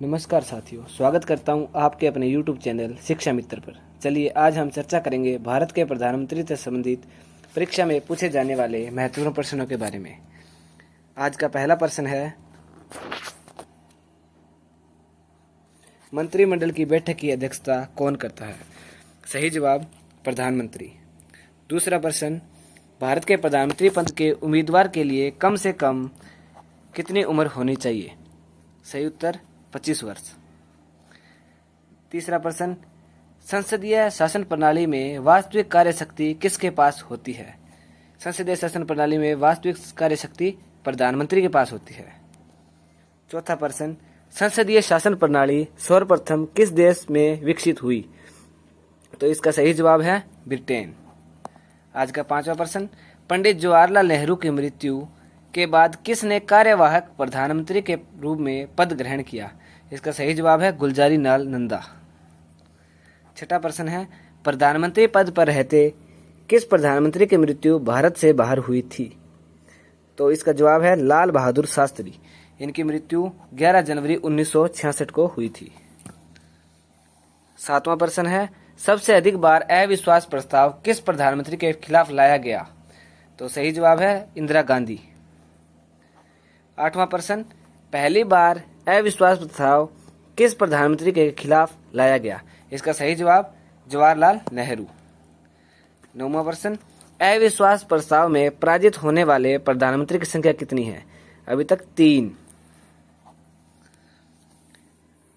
नमस्कार साथियों, स्वागत करता हूं आपके अपने YouTube चैनल शिक्षा मित्र पर। चलिए आज हम चर्चा करेंगे भारत के प्रधानमंत्री से संबंधित परीक्षा में पूछे जाने वाले महत्वपूर्ण प्रश्नों के बारे में। आज का पहला प्रश्न है, मंत्रिमंडल की बैठक की अध्यक्षता कौन करता है? सही जवाब प्रधानमंत्री। दूसरा प्रश्न, भारत के प्रधानमंत्री पद के उम्मीदवार के लिए कम से कम कितनी उम्र होनी चाहिए? सही उत्तर 25 वर्ष। तीसरा प्रश्न, संसदीय शासन प्रणाली में वास्तविक कार्य शक्ति किसके पास होती है? संसदीय शासन प्रणाली में वास्तविक कार्य शक्ति प्रधानमंत्री के पास होती है। चौथा प्रश्न, संसदीय शासन प्रणाली सर्वप्रथम किस देश में विकसित हुई? तो इसका सही जवाब है ब्रिटेन। आज का पांचवा प्रश्न, पंडित जवाहरलाल नेहरू की मृत्यु के बाद किसने कार्यवाहक प्रधानमंत्री के रूप में पद ग्रहण किया? इसका सही जवाब है गुलजारी लाल नंदा। छठा प्रश्न है, प्रधानमंत्री पद पर रहते किस प्रधानमंत्री की मृत्यु भारत से बाहर हुई थी? तो इसका जवाब है लाल बहादुर शास्त्री। इनकी मृत्यु 11 जनवरी 1966 को हुई थी। सातवां प्रश्न है, सबसे अधिक बार अविश्वास प्रस्ताव किस प्रधानमंत्री के खिलाफ लाया गया? तो सही जवाब है इंदिरा गांधी। आठवां प्रश्न, पहली बार अविश्वास प्रस्ताव किस प्रधानमंत्री के खिलाफ लाया गया? इसका सही जवाब जवाहरलाल नेहरू। नौवां प्रश्न, अविश्वास प्रस्ताव में पराजित होने वाले प्रधानमंत्री की संख्या कितनी है? अभी तक 3।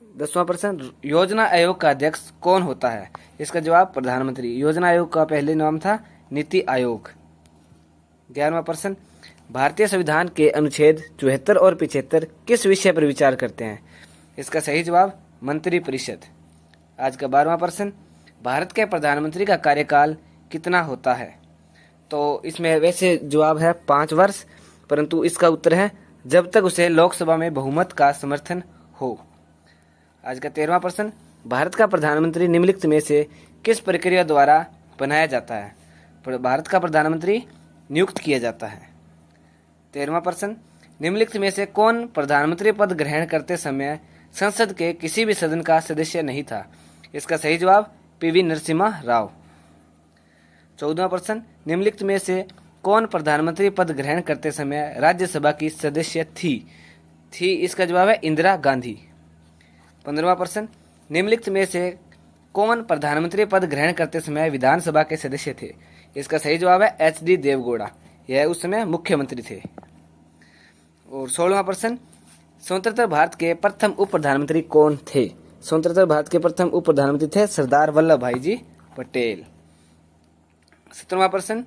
10वां प्रश्न, योजना आयोग का अध्यक्ष कौन होता है? इसका जवाब प्रधानमंत्री। योजना आयोग का पहले नाम था नीति आयोग। 11वां प्रश्न, भारतीय संविधान के अनुच्छेद 74 और 75 किस विषय पर विचार करते हैं? इसका सही जवाब मंत्री परिषद। आज का 12वां प्रश्न, भारत के प्रधानमंत्री का कार्यकाल कितना होता है? तो इसमें वैसे जवाब है 5 वर्ष, परंतु इसका उत्तर है जब तक उसे लोकसभा में बहुमत का समर्थन हो। आज का 13वां प्रश्न, भारत का प्रधानमंत्री निम्नलिखित में से किस प्रक्रिया द्वारा बनाया जाता है? भारत का प्रधानमंत्री नियुक्त किया जाता है। 13वां प्रश्न, निम्नलिखित में से कौन प्रधानमंत्री पद ग्रहण करते समय संसद के किसी भी सदन का सदस्य नहीं था? इसका सही जवाब पीवी नरसिम्हा राव। 14वां प्रश्न, निम्नलिखित में से कौन प्रधानमंत्री पद ग्रहण करते समय राज्यसभा की सदस्य थी? इसका जवाब है इंदिरा गांधी। 15वां प्रश्न, निम्नलिखित में से कौन प्रधानमंत्री पद ग्रहण करते समय विधानसभा के सदस्य थे? इसका सही जवाब है HD देवगौड़ा। यह उस समय मुख्यमंत्री थे। और 16वां प्रश्न, स्वतंत्र भारत के प्रथम उप प्रधानमंत्री कौन थे? स्वतंत्र भारत के प्रथम उप प्रधानमंत्री थे सरदार वल्लभ भाई जी पटेल। 17वां प्रश्न,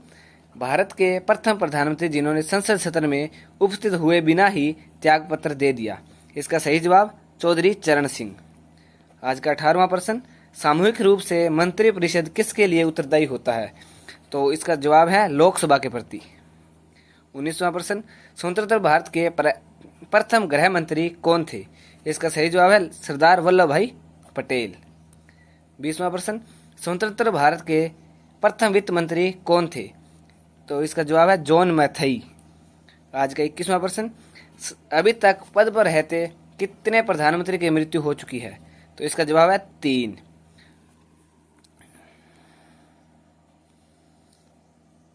भारत के प्रथम प्रधानमंत्री जिन्होंने संसद सत्र में उपस्थित हुए बिना ही त्यागपत्र दे दिया? इसका सही जवाब चौधरी चरण सिंह। आज का 18वां प्रश्न, सामूहिक रूप से मंत्री परिषद किसके लिए उत्तरदायी होता है? तो इसका जवाब है लोकसभा के प्रति। 19वां प्रश्न, स्वतंत्र भारत के प्रथम गृह मंत्री कौन थे? इसका सही जवाब है सरदार वल्लभ भाई पटेल। 20वां प्रश्न, स्वतंत्र भारत के प्रथम वित्त मंत्री कौन थे? तो इसका जवाब है जॉन मैथई। आज का 21वां प्रश्न, अभी तक पद पर रहते कितने प्रधानमंत्री की मृत्यु हो चुकी है? तो इसका जवाब है 3।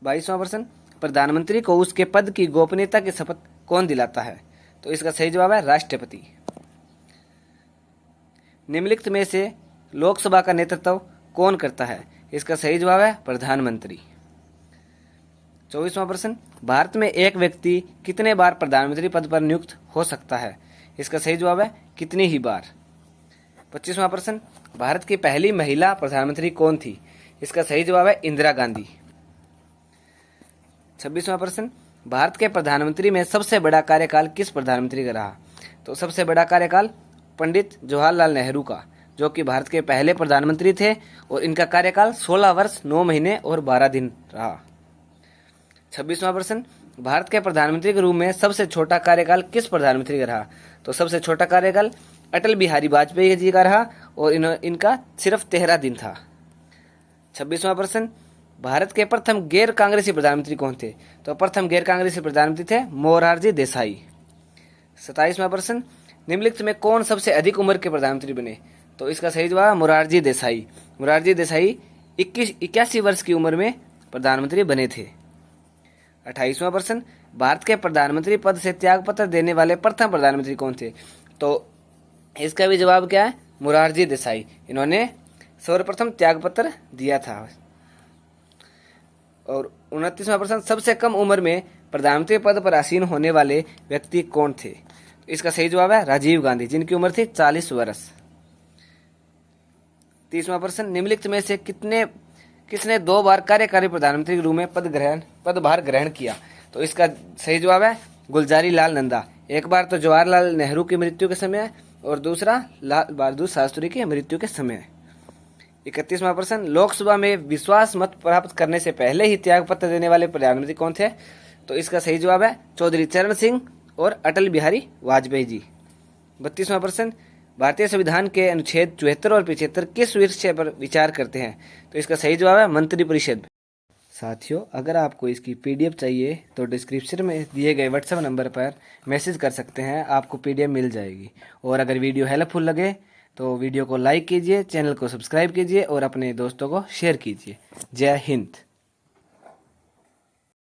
22वां प्रश्न, प्रधानमंत्री को उसके पद की गोपनीयता की शपथ कौन दिलाता है? तो इसका सही जवाब है राष्ट्रपति। निम्नलिखित में से लोकसभा का नेतृत्व कौन करता है? इसका सही जवाब है प्रधानमंत्री। 24वां प्रश्न, भारत में एक व्यक्ति कितने बार प्रधानमंत्री पद पर नियुक्त हो सकता है? इसका सही जवाब है कितनी ही बार। 25वां प्रश्न, भारत की पहली महिला प्रधानमंत्री कौन थी? इसका सही जवाब है इंदिरा गांधी। 26वां प्रश्न, भारत के प्रधानमंत्री में सबसे बड़ा कार्यकाल किस प्रधानमंत्री का रहा? तो सबसे बड़ा कार्यकाल पंडित जवाहरलाल नेहरू का, जो कि भारत के पहले प्रधानमंत्री थे और इनका कार्यकाल 16 वर्ष 9 महीने और 12 दिन रहा। 26वां प्रश्न, भारत के प्रधानमंत्री के रूप में सबसे छोटा कार्यकाल किस प्रधानमंत्री का रहा? तो सबसे छोटा कार्यकाल अटल बिहारी वाजपेयी जी का रहा और इनका सिर्फ 13 दिन था। 26वां प्रश्न, भारत के प्रथम गैर कांग्रेसी प्रधानमंत्री कौन थे? तो प्रथम गैर कांग्रेसी प्रधानमंत्री थे मोरारजी देसाई। 27वां प्रश्न, निम्नलिखित में कौन सबसे अधिक उम्र के प्रधानमंत्री बने? तो इसका सही जवाब है मोरारजी देसाई। मोरारजी देसाई 81 वर्ष की उम्र में प्रधानमंत्री बने थे। 28वां प्रश्न, भारत के प्रधानमंत्री पद से त्यागपत्र देने वाले प्रथम प्रधानमंत्री कौन थे? तो इसका भी जवाब क्या है? मोरारजी देसाई। इन्होंने सर्वप्रथम त्यागपत्र दिया था। और 29वां प्रश्न, सबसे कम उम्र में प्रधानमंत्री पद पर आसीन होने वाले व्यक्ति कौन थे? तो इसका सही जवाब है राजीव गांधी, जिनकी उम्र थी 40 वर्ष। 30वां प्रश्न, निम्नलिखित में से किसने 2 बार कार्यकारी प्रधानमंत्री के रूप में पदभार ग्रहण किया? तो इसका सही जवाब है गुलजारी लाल नंदा। एक बार तो जवाहरलाल नेहरू की मृत्यु के समय और दूसरा लाल बहादुर शास्त्री की मृत्यु के समय। 31वां प्रश्न, लोकसभा में विश्वास मत प्राप्त करने से पहले ही त्यागपत्र देने वाले प्रधानमंत्री कौन थे? तो इसका सही जवाब है चौधरी चरण सिंह और अटल बिहारी वाजपेयी जी। 32वां प्रश्न, भारतीय संविधान के अनुच्छेद 74 और 75 किस विषय पर विचार करते हैं? तो इसका सही जवाब है मंत्रिपरिषद। साथियों, अगर आपको इसकी पीडीएफ चाहिए तो डिस्क्रिप्शन में दिए गए व्हाट्सएप नंबर पर मैसेज कर सकते हैं, आपको पीडीएफ मिल जाएगी। और अगर वीडियो हेल्पफुल लगे तो वीडियो को लाइक कीजिए, चैनल को सब्सक्राइब कीजिए और अपने दोस्तों को शेयर कीजिए। जय हिंद।